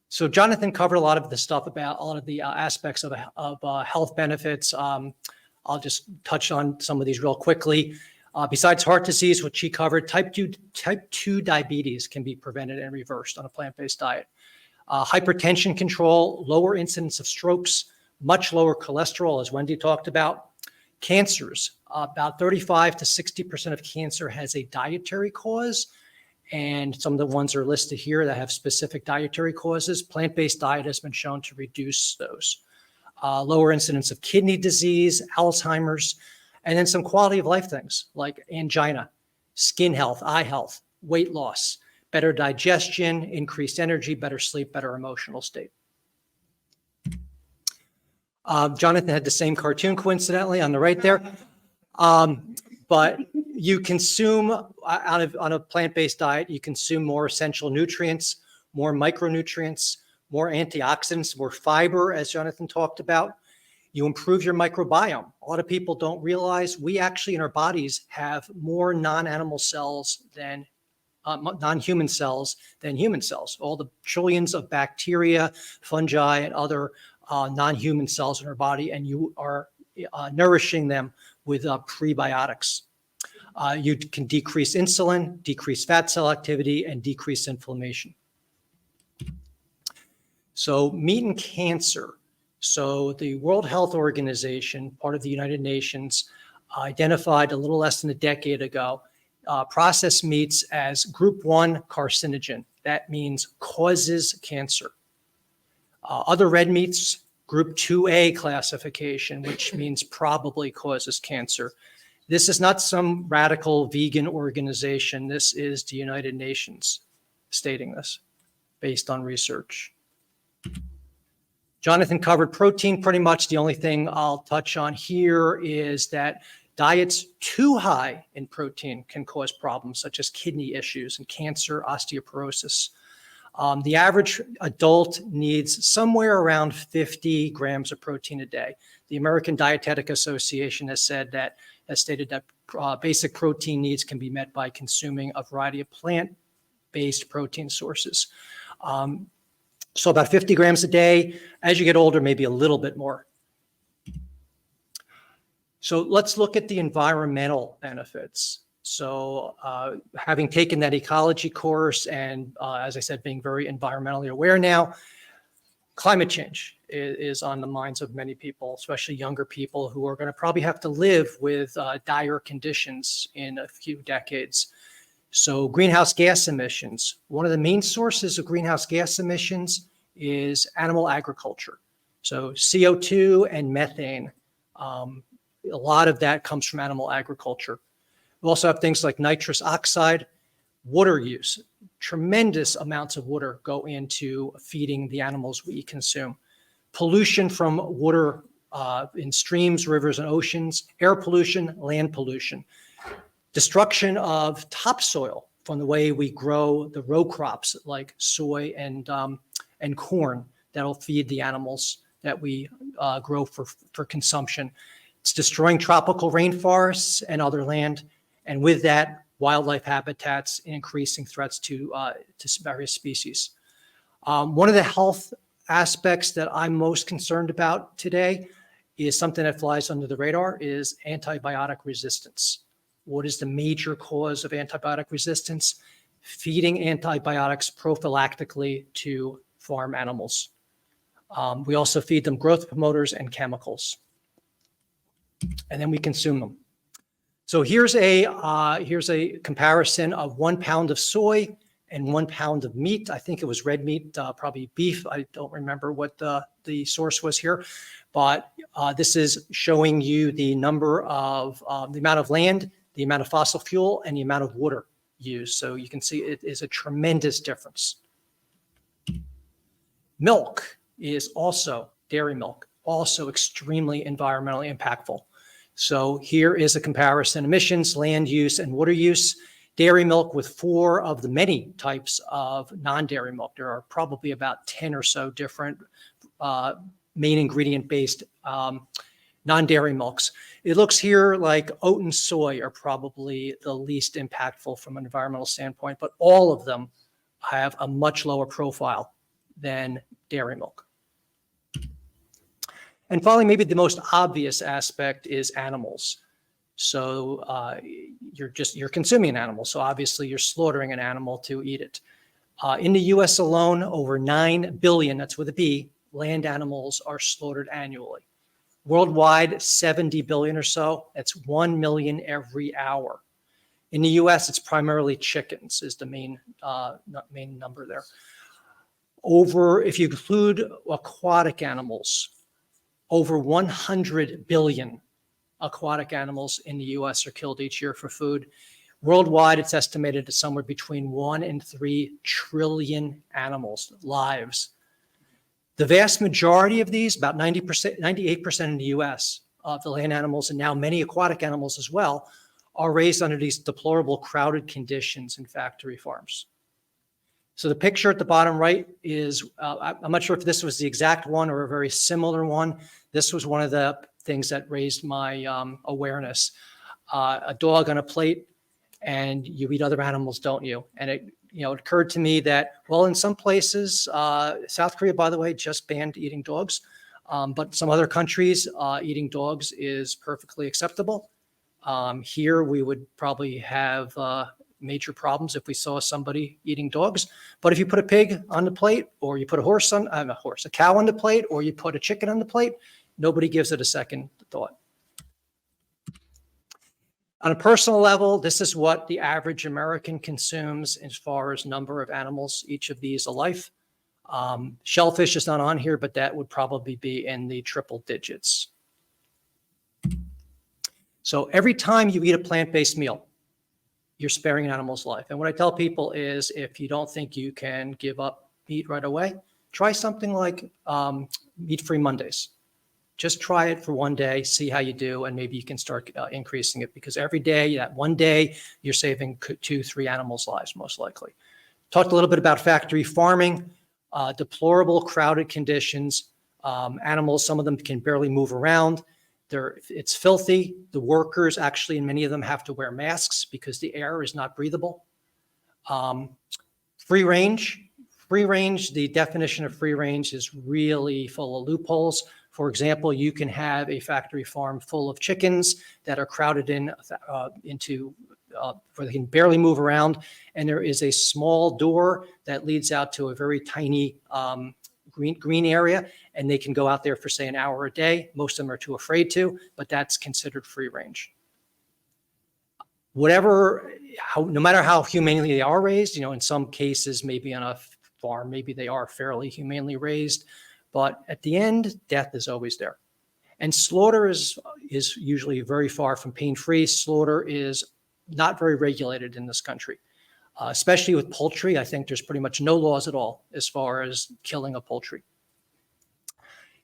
So Jonathan covered a lot of the stuff about a lot of the aspects of health benefits. I'll just touch on some of these real quickly. Besides heart disease, which he covered, type 2 diabetes can be prevented and reversed on a plant-based diet. Hypertension control, lower incidence of strokes, much lower cholesterol, as Wendy talked about. Cancers, about 35 to 60% of cancer has a dietary cause. And some of the ones are listed here that have specific dietary causes. Plant-based diet has been shown to reduce those. Lower incidence of kidney disease, Alzheimer's, and then some quality of life things like angina, skin health, eye health, weight loss, better digestion, increased energy, better sleep, better emotional state. Jonathan had the same cartoon, coincidentally, on the right there. But you consume, on a plant-based diet, you consume more essential nutrients, more micronutrients, more antioxidants, more fiber, as Jonathan talked about. You improve your microbiome. A lot of people don't realize we actually in our bodies have more non-animal cells than non-human cells than human cells. All the trillions of bacteria, fungi, and other non-human cells in our body, and you are nourishing them with prebiotics. You can decrease insulin, decrease fat cell activity, and decrease inflammation. So meat and cancer. So the World Health Organization, part of the United Nations, identified a little less than a decade ago processed meats as group 1 carcinogen. That means causes cancer. Other red meats, group 2A classification, which means probably causes cancer. This is not some radical vegan organization. This is the United Nations stating this based on research. Jonathan covered protein pretty much. The only thing I'll touch on here is that diets too high in protein can cause problems such as kidney issues and cancer, osteoporosis. The average adult needs somewhere around 50 grams of protein a day. The American Dietetic Association has stated that basic protein needs can be met by consuming a variety of plant-based protein sources. So about 50 grams a day. As you get older, maybe a little bit more. So let's look at the environmental benefits. So having taken that ecology course and, as I said, being very environmentally aware now, climate change is on the minds of many people, especially younger people who are going to probably have to live with dire conditions in a few decades. So greenhouse gas emissions, one of the main sources of greenhouse gas emissions is animal agriculture. So CO2 and methane, a lot of that comes from animal agriculture. We also have things like nitrous oxide, water use. Tremendous amounts of water go into feeding the animals we consume. Pollution from water in streams, rivers, and oceans, air pollution, land pollution. Destruction of topsoil from the way we grow the row crops like soy and corn that'll feed the animals that we grow for consumption. It's destroying tropical rainforests and other land. And with that, wildlife habitats, increasing threats to various species. One of the health aspects that I'm most concerned about today is something that flies under the radar is antibiotic resistance. What is the major cause of antibiotic resistance? Feeding antibiotics prophylactically to farm animals. We also feed them growth promoters and chemicals. And then we consume them. So here's a comparison of 1 pound of soy and 1 pound of meat. I think it was red meat, probably beef. I don't remember what the source was here, but this is showing you the number of the amount of land, the amount of fossil fuel, and the amount of water used. So you can see it is a tremendous difference. Milk is also, dairy milk, also extremely environmentally impactful. So here is a comparison: emissions, land use, and water use. Dairy milk with 4 of the many types of non-dairy milk. There are probably about 10 or so different main ingredient-based non-dairy milks. It looks here like oat and soy are probably the least impactful from an environmental standpoint, but all of them have a much lower profile than dairy milk. And finally, maybe the most obvious aspect is animals. So you're consuming an animal. So obviously you're slaughtering an animal to eat it. In the US alone, over 9 billion, that's with a B, land animals are slaughtered annually. Worldwide, 70 billion or so. That's 1 million every hour. In the US, it's primarily chickens is the main number there. If you include aquatic animals, over 100 billion aquatic animals in the US are killed each year for food. Worldwide, it's estimated at somewhere between 1 and 3 trillion animals' lives. The vast majority of these, about 90%, 98% in the US of the land animals, and now many aquatic animals as well, are raised under these deplorable crowded conditions in factory farms. So the picture at the bottom right is, I'm not sure if this was the exact one or a very similar one. This was one of the things that raised my awareness. A dog on a plate, and you eat other animals, don't you? And it occurred to me that, well, in some places, South Korea, by the way, just banned eating dogs. But some other countries, eating dogs is perfectly acceptable. Here, we would probably have major problems if we saw somebody eating dogs. But if you put a pig on the plate, or you put a cow on the plate, or you put a chicken on the plate, nobody gives it a second thought. On a personal level, this is what the average American consumes as far as number of animals, each of these a life. Shellfish is not on here, but that would probably be in the triple digits. So every time you eat a plant-based meal, you're sparing an animal's life. And what I tell people is, if you don't think you can give up meat right away, try something like meat-free Mondays. Just try it for one day, see how you do, and maybe you can start increasing it, because every day, that one day, you're saving 2-3 animals' lives, most likely. Talked a little bit about factory farming, deplorable crowded conditions. Animals, some of them can barely move around. It's filthy. The workers, actually, and many of them have to wear masks because the air is not breathable. Free range, the definition of free range is really full of loopholes. For example, you can have a factory farm full of chickens that are crowded into where they can barely move around, and there is a small door that leads out to a very tiny green area, and they can go out there for, say, an hour a day. Most of them are too afraid to, but that's considered free range. No matter how humanely they are raised, in some cases, maybe on a farm, maybe they are fairly humanely raised, but at the end, death is always there. And slaughter is usually very far from pain-free. Slaughter is not very regulated in this country, especially with poultry. I think there's pretty much no laws at all as far as killing a poultry.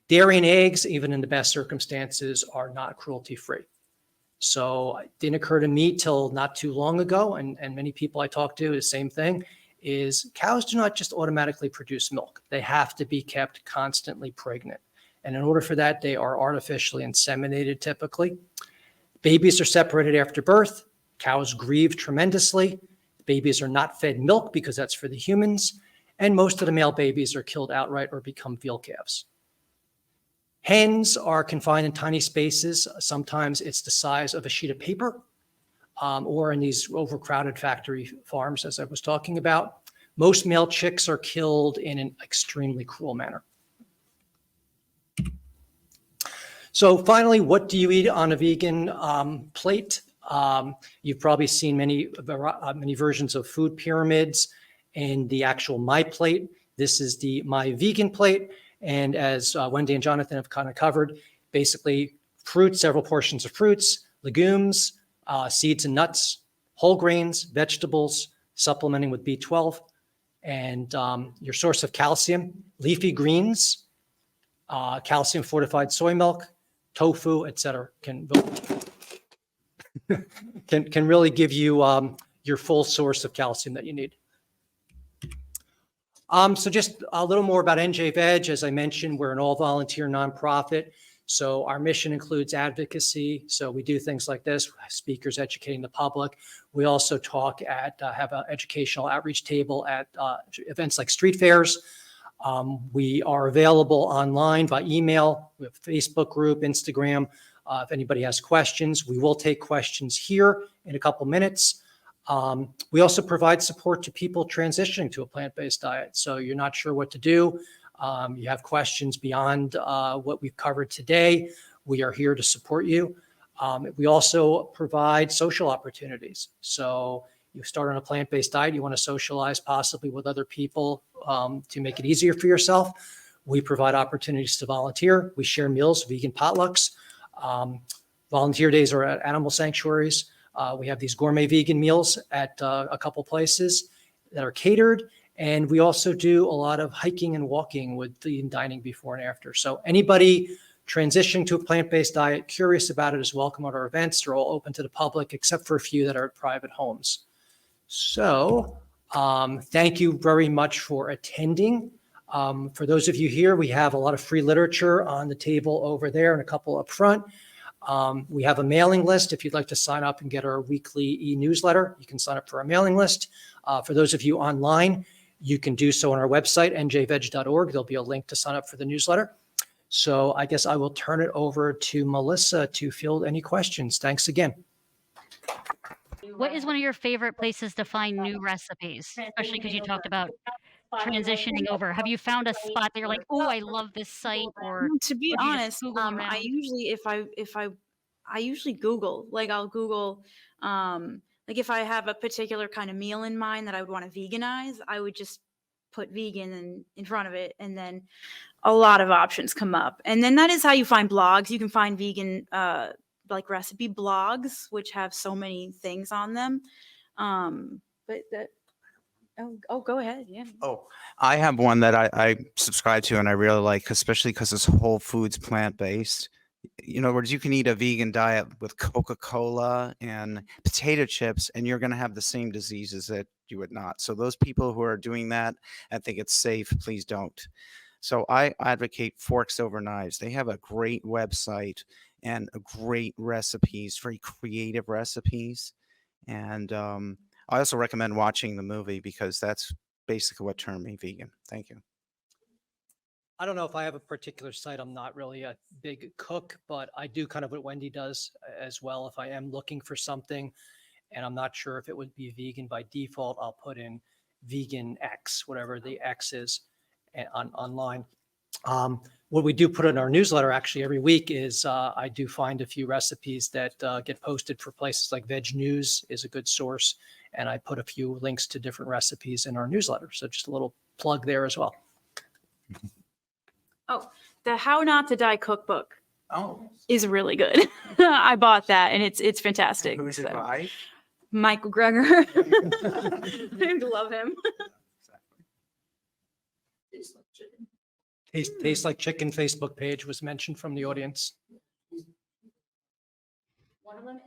Dairy and eggs, even in the best circumstances, are not cruelty-free. So it didn't occur to me till not too long ago, and many people I talk to, the same thing, is cows do not just automatically produce milk. They have to be kept constantly pregnant. And in order for that, they are artificially inseminated typically. Babies are separated after birth. Cows grieve tremendously. Babies are not fed milk because that's for the humans. And most of the male babies are killed outright or become veal calves. Hens are confined in tiny spaces. Sometimes it's the size of a sheet of paper, or in these overcrowded factory farms, as I was talking about. Most male chicks are killed in an extremely cruel manner. So finally, what do you eat on a vegan plate? You've probably seen many versions of food pyramids and the actual My Plate. This is the My Vegan Plate. And as Wendy and Jonathan have kind of covered, basically fruits, several portions of fruits, legumes, seeds and nuts, whole grains, vegetables, supplementing with B12, and your source of calcium, leafy greens, calcium fortified soy milk, tofu, etc. can really give you your full source of calcium that you need. So just a little more about NJveg. As I mentioned, we're an all-volunteer nonprofit. So our mission includes advocacy. So we do things like this, speakers educating the public. We also have an educational outreach table at events like street fairs. We are available online by email. We have a Facebook group, Instagram. If anybody has questions, we will take questions here in a couple minutes. We also provide support to people transitioning to a plant-based diet. So you're not sure what to do. You have questions beyond what we've covered today. We are here to support you. We also provide social opportunities. So you start on a plant-based diet, you want to socialize possibly with other people to make it easier for yourself. We provide opportunities to volunteer. We share meals, vegan potlucks. Volunteer days are at animal sanctuaries. We have these gourmet vegan meals at a couple places that are catered. And we also do a lot of hiking and walking with the dining before and after. So anybody transitioning to a plant-based diet, curious about it, is welcome at our events. They're all open to the public, except for a few that are at private homes. So thank you very much for attending. For those of you here, we have a lot of free literature on the table over there and a couple up front. We have a mailing list. If you'd like to sign up and get our weekly e-newsletter, you can sign up for our mailing list. For those of you online, you can do so on our website, njveg.org. There'll be a link to sign up for the newsletter. So I guess I will turn it over to Melissa to field any questions. Thanks again. What is one of your favorite places to find new recipes, especially because you talked about transitioning over? Have you found a spot that you're like, oh, I love this site, or To be do you just honest, Google I around? usually I usually Google, like I'll Google, like if I have a particular kind of meal in mind that I would want to veganize, I would just put vegan in front of it, and then a lot of options come up. And then that is how you find blogs. You can find vegan like recipe blogs, which have so many things on them. But that go ahead. Yeah. Oh, I have one that I subscribe to and I really like, especially because it's whole foods plant-based. In other words, you can eat a vegan diet with Coca-Cola and potato chips, and you're going to have the same diseases that you would not. So those people who are doing that and think it's safe, please don't. So I advocate Forks Over Knives. They have a great website and great recipes, very creative recipes. And I also recommend watching the movie because that's basically what turned me vegan. Thank you. I don't know if I have a particular site. I'm not really a big cook, but I do kind of what Wendy does as well. If I am looking for something and I'm not sure if it would be vegan by default, I'll put in vegan X, whatever the X is online. What we do put in our newsletter actually every week is I do find a few recipes that get posted for places like Veg News is a good source. And I put a few links to different recipes in our newsletter. So just a little plug there as well. Oh, the How Not to Die cookbook Oh, is really good. I bought that and it's fantastic. who's it So, by? Michael Greger. I love him. Taste Like Chicken Facebook page was mentioned from the audience.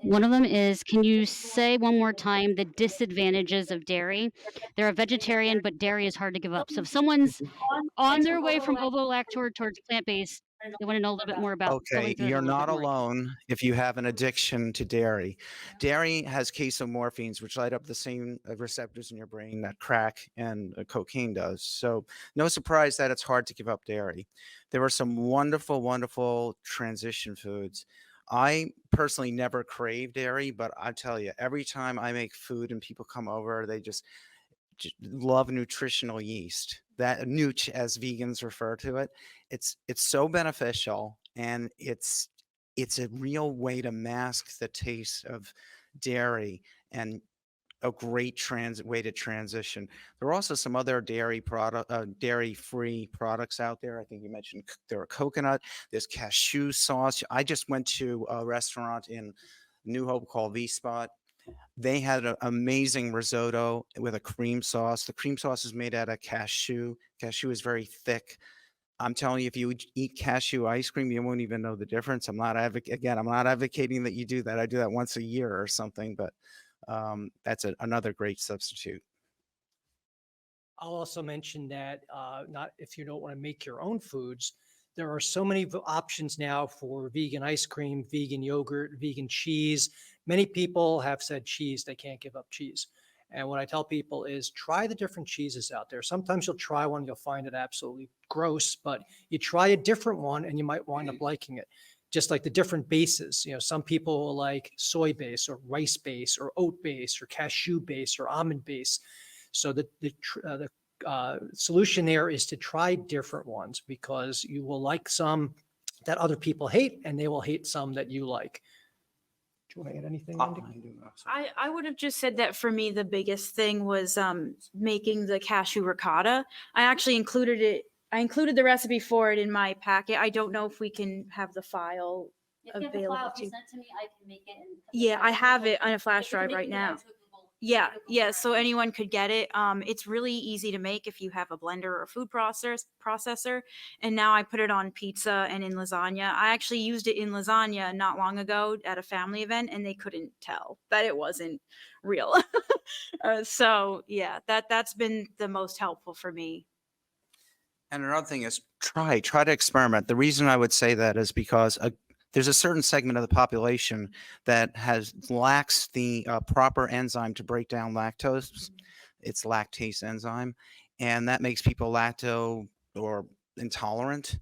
One of them is, can you say one more time the disadvantages of dairy? They're a vegetarian, but dairy is hard to give up. So if someone's on their way from ovo-lacto towards plant-based, they want to know a little bit more about going Okay, through it a you're little not bit more. alone if you have an addiction to dairy. Dairy has casomorphines, which light up the same receptors in your brain that crack and cocaine does. So no surprise that it's hard to give up dairy. There are some wonderful, wonderful transition foods. I personally never crave dairy, but I tell you, every time I make food and people come over, they just love nutritional yeast. That nooch, as vegans refer to it, it's so beneficial, and it's a real way to mask the taste of dairy and a great way to transition. There are also some other dairy-free products out there. I think you mentioned there are coconut. There's cashew sauce. I just went to a restaurant in New Hope called V Spot. They had an amazing risotto with a cream sauce. The cream sauce is made out of cashew. Cashew is very thick. I'm telling you, if you eat cashew ice cream, you won't even know the difference. I'm not advocating that you do that. I do that once a year or something, but that's another great substitute. I'll also mention that not if you don't want to make your own foods, there are so many options now for vegan ice cream, vegan yogurt, vegan cheese. Many people have said cheese, they can't give up cheese. And what I tell people is try the different cheeses out there. Sometimes you'll try one, you'll find it absolutely gross, but you try a different one and you might wind up liking it. Just like the different bases, some people will like soy base or rice base or oat base or cashew base or almond base. So the solution there is to try different ones, because you will like some that other people hate and they will hate some that you like. Do you want to add anything, Andy? I would have just said that for me, the biggest thing was making the cashew ricotta. I actually included it. I included the recipe for it in my packet. I don't know if we can have the file available. Yeah, I have it on a flash drive right now. Yeah. So anyone could get it. It's really easy to make if you have a blender or a food processor. And now I put it on pizza and in lasagna. I actually used it in lasagna not long ago at a family event, and they couldn't tell that it wasn't real. So yeah, that's been the most helpful for me. And another thing is try to experiment. The reason I would say that is because there's a certain segment of the population that lacks the proper enzyme to break down lactose. It's lactase enzyme, and that makes people lacto or intolerant.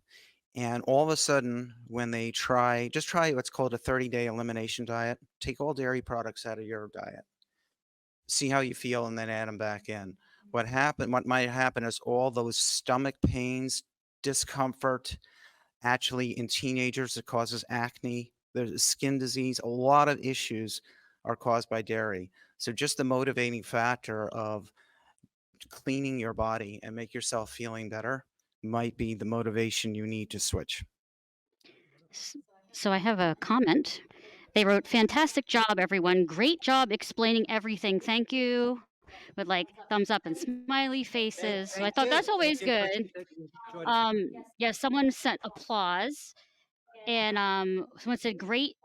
And all of a sudden, when they try what's called a 30-day elimination diet. Take all dairy products out of your diet. See how you feel, and then add them back in. What might happen is all those stomach pains, discomfort, actually in teenagers it causes acne, there's skin disease, a lot of issues are caused by dairy. So just the motivating factor of cleaning your body and make yourself feeling better might be the motivation you need to switch. So I have a comment. They wrote, "Fantastic job, everyone. Great job explaining everything. Thank you." With like thumbs up and smiley faces. So I thought that's always good. Someone sent applause, and someone said, "Great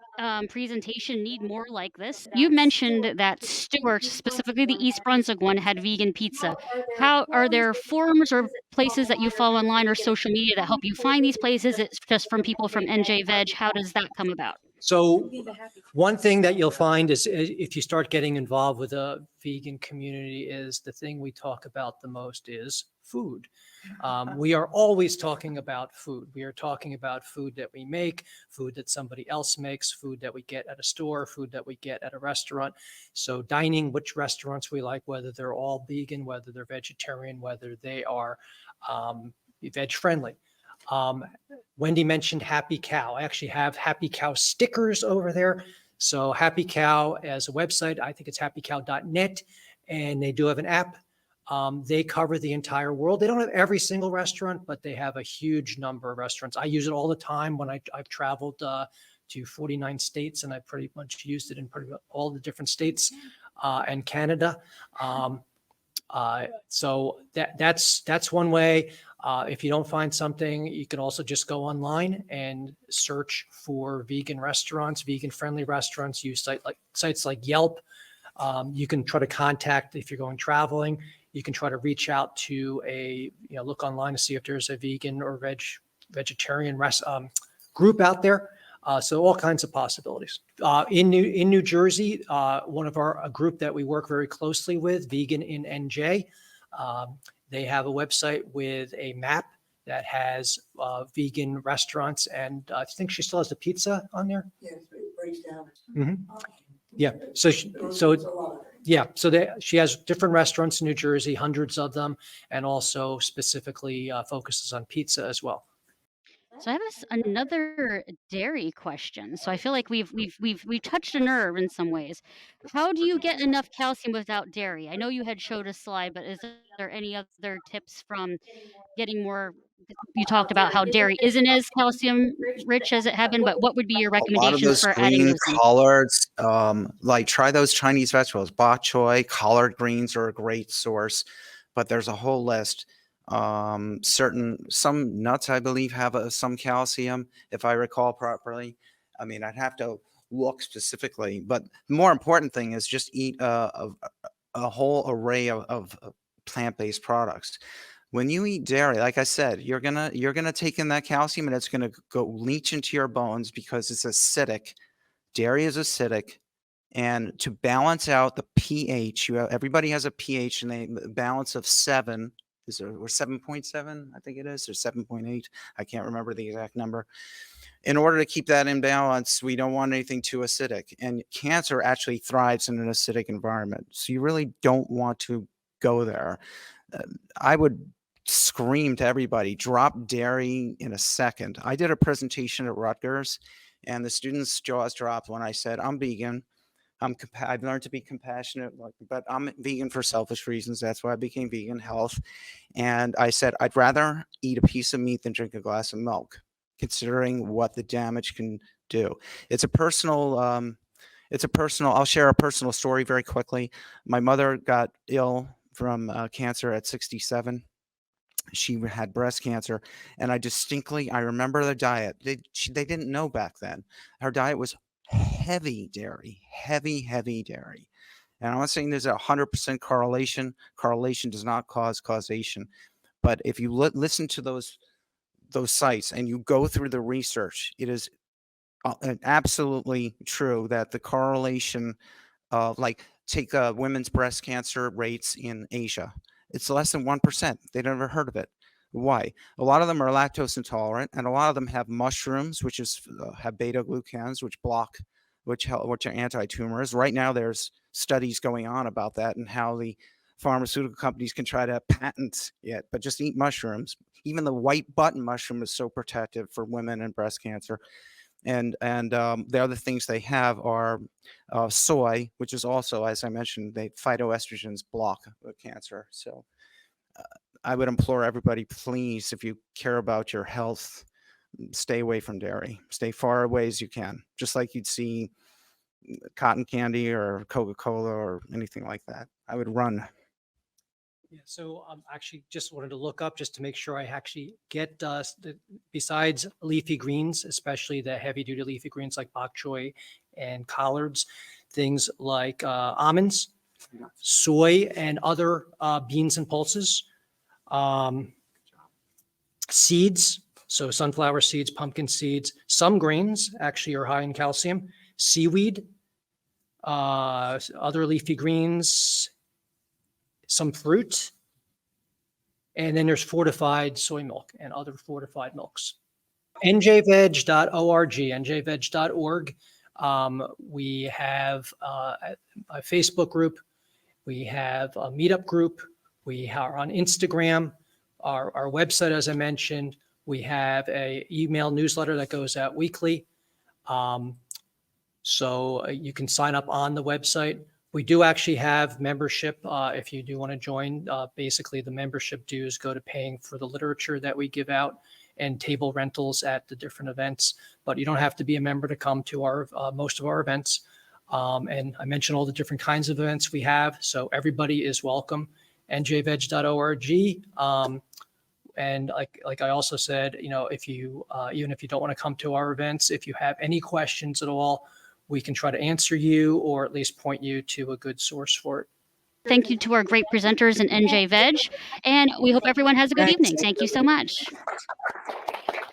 presentation. Need more like this." You mentioned that Stewart, specifically the East Brunswick one, had vegan pizza. How are there forums or places that you follow online or social media that help you find these places? It's just from people from NJveg. How does that come about? So one thing that you'll find is if you start getting involved with a vegan community is the thing we talk about the most is food. We are always talking about food. We are talking about food that we make, food that somebody else makes, food that we get at a store, food that we get at a restaurant. So dining, which restaurants we like, whether they're all vegan, whether they're vegetarian, whether they are veg friendly. Wendy mentioned Happy Cow. I actually have Happy Cow stickers over there. So Happy Cow as a website, I think it's happycow.net, and they do have an app. They cover the entire world. They don't have every single restaurant, but they have a huge number of restaurants. I use it all the time when I've traveled to 49 states, and I pretty much used it in pretty much all the different states and Canada. So that's one way. If you don't find something, you can also just go online and search for vegan restaurants, vegan friendly restaurants. Use sites like Yelp. You can try to contact if you're going traveling. You can try to reach out to look online to see if there's a vegan or vegetarian group out there. So all kinds of possibilities. In New Jersey, a group that we work very closely with, Vegan in NJ, they have a website with a map that has vegan restaurants, and I think she still has the pizza on there. Yes, it breaks down. Mhm. Yeah. So she has different restaurants in New Jersey, hundreds of them, and also specifically focuses on pizza as well. So I have another dairy question. So I feel like we've touched a nerve in some ways. How do you get enough calcium without dairy? I know you had showed a slide, but is there any other tips from getting more? You talked about how dairy isn't as calcium rich as it had been, but what would be your A lot of recommendations those for adding green those in? collards, like try those Chinese vegetables. Bok choy, collard greens are a great source, but there's a whole list. Some nuts, I believe, have some calcium, if I recall properly. I mean, I'd have to look specifically, but the more important thing is just eat a whole array of plant-based products. When you eat dairy, like I said, you're gonna take in that calcium and it's gonna go leach into your bones because it's acidic. Dairy is acidic, and to balance out the pH, everybody has a pH, and the balance of 7 or 7.7, I think it is, or 7.8. I can't remember the exact number. In order to keep that in balance, we don't want anything too acidic, and cancer actually thrives in an acidic environment. So you really don't want to go there. I would scream to everybody, drop dairy in a second. I did a presentation at Rutgers, and the students' jaws dropped when I said, I'm vegan. I've learned to be compassionate, but I'm vegan for selfish reasons. That's why I became vegan, health. And I said, I'd rather eat a piece of meat than drink a glass of milk, considering what the damage can do. It's a personal, I'll share a personal story very quickly. My mother got ill from cancer at 67. She had breast cancer, and I remember the diet. They didn't know back then. Her diet was heavy dairy. And I'm not saying there's 100% correlation. Correlation does not cause causation. But if you listen to those sites and you go through the research, it is absolutely true that the correlation of take women's breast cancer rates in Asia. It's less than 1%. They've never heard of it. Why? A lot of them are lactose intolerant, and a lot of them have mushrooms, which have beta glucans, which are anti-tumors. Right now, there's studies going on about that and how the pharmaceutical companies can try to patent it, but just eat mushrooms. Even the white button mushroom is so protective for women and breast cancer. And the other things they have are soy, which is also, as I mentioned, phytoestrogens block cancer. So I would implore everybody, please, if you care about your health, stay away from dairy. Stay far away as you can, just like you'd see cotton candy or Coca-Cola or anything like that. I would run. Yeah, so actually just wanted to look up just to make sure I actually get besides leafy greens, especially the heavy duty leafy greens like bok choy and collards, things like almonds, soy, and other beans and pulses, seeds, So sunflower seeds, pumpkin seeds, some grains actually are high in calcium, seaweed, other leafy greens, some fruit, and then there's fortified soy milk and other fortified milks. NJveg.org, njveg.org. We have a Facebook group. We have a meetup group. We are on Instagram. Our website, as I mentioned, we have a email newsletter that goes out weekly. So you can sign up on the website. We do actually have membership. If you do want to join, basically the membership dues go to paying for the literature that we give out and table rentals at the different events. But you don't have to be a member to come to our most of our events. And I mentioned all the different kinds of events we have. So everybody is welcome. NJveg.org. And like I also said, if you even if you don't want to come to our events, if you have any questions at all, we can try to answer you or at least point you to a good source for it. Thank you to our great presenters in NJveg, and we hope everyone has a good evening. Thank you so much.